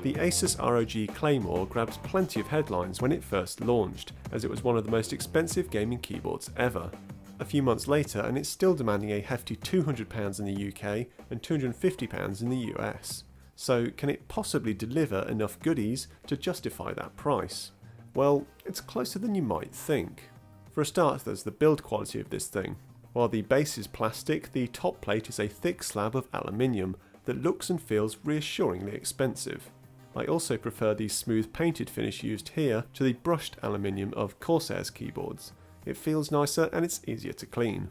The Asus ROG Claymore grabbed plenty of headlines when it first launched, as it was one of the most expensive gaming keyboards ever. A few months later and it's still demanding a hefty £200 in the UK and £250 in the US. So can it possibly deliver enough goodies to justify that price? Well, it's closer than you might think. For a start, there's the build quality of this thing. While the base is plastic, the top plate is a thick slab of aluminium that looks and feels reassuringly expensive. I also prefer the smooth painted finish used here to the brushed aluminium of Corsair's keyboards. It feels nicer and it's easier to clean.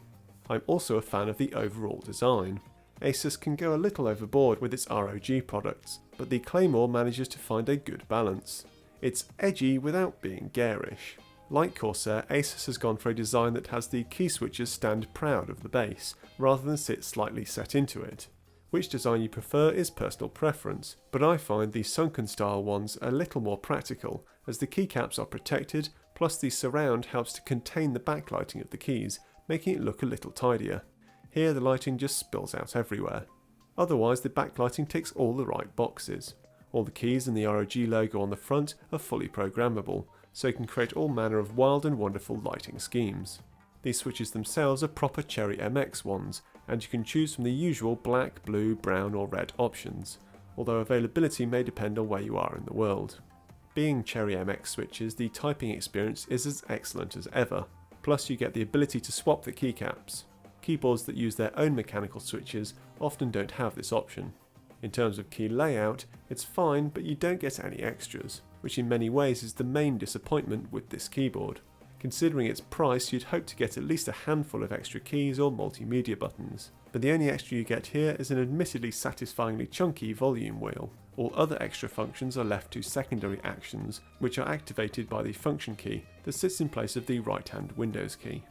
I'm also a fan of the overall design. Asus can go a little overboard with its ROG products, but the Claymore manages to find a good balance. It's edgy without being garish. Like Corsair, Asus has gone for a design that has the key switches stand proud of the base, rather than sit slightly set into it. Which design you prefer is personal preference, but I find the sunken style ones a little more practical, as the keycaps are protected, plus the surround helps to contain the backlighting of the keys, making it look a little tidier. Here the lighting just spills out everywhere. Otherwise the backlighting ticks all the right boxes. All the keys and the ROG logo on the front are fully programmable, so you can create all manner of wild and wonderful lighting schemes. These switches themselves are proper Cherry MX ones, and you can choose from the usual black, blue, brown or red options, although availability may depend on where you are in the world. Being Cherry MX switches, the typing experience is as excellent as ever, plus you get the ability to swap the keycaps. Keyboards that use their own mechanical switches often don't have this option. In terms of key layout, it's fine, but you don't get any extras, which in many ways is the main disappointment with this keyboard. Considering its price, you'd hope to get at least a handful of extra keys or multimedia buttons, but the only extra you get here is an admittedly satisfyingly chunky volume wheel. All other extra functions are left to secondary actions, which are activated by the function key that sits in place of the right-hand Windows key.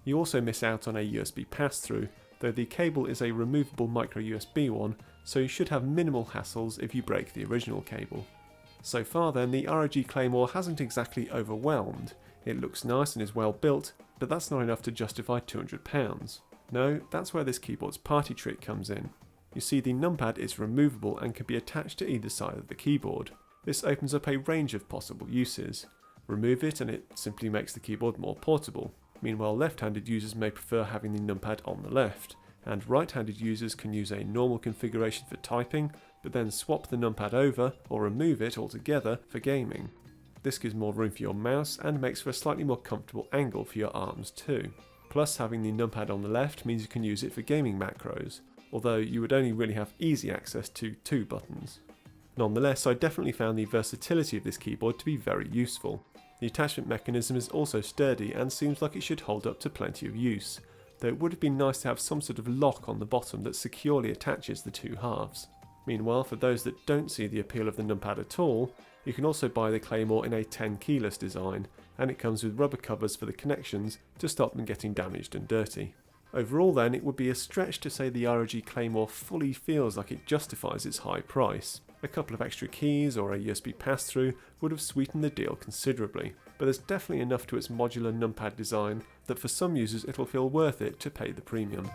You also miss out on a USB pass-through, though the cable is a removable micro USB one, so you should have minimal hassles if you break the original cable. So far then, the ROG Claymore hasn't exactly overwhelmed. It looks nice and is well built, but that's not enough to justify £200. No, that's where this keyboard's party trick comes in. You see, the numpad is removable and can be attached to either side of the keyboard. This opens up a range of possible uses. Remove it and it simply makes the keyboard more portable. Meanwhile, left-handed users may prefer having the numpad on the left, and right-handed users can use a normal configuration for typing, but then swap the numpad over or remove it altogether for gaming. This gives more room for your mouse and makes for a slightly more comfortable angle for your arms too. Plus, having the numpad on the left means you can use it for gaming macros, although you would only really have easy access to 2 buttons. Nonetheless, I definitely found the versatility of this keyboard to be very useful. The attachment mechanism is also sturdy and seems like it should hold up to plenty of use, though it would have been nice to have some sort of lock on the bottom that securely attaches the 2 halves. Meanwhile, for those that don't see the appeal of the numpad at all, you can also buy the Claymore in a 10 keyless design, and it comes with rubber covers for the connections to stop them getting damaged and dirty. Overall then, it would be a stretch to say the ROG Claymore fully feels like it justifies its high price. A couple of extra keys or a USB pass-through would have sweetened the deal considerably, but there's definitely enough to its modular numpad design that for some users it'll feel worth it to pay the premium.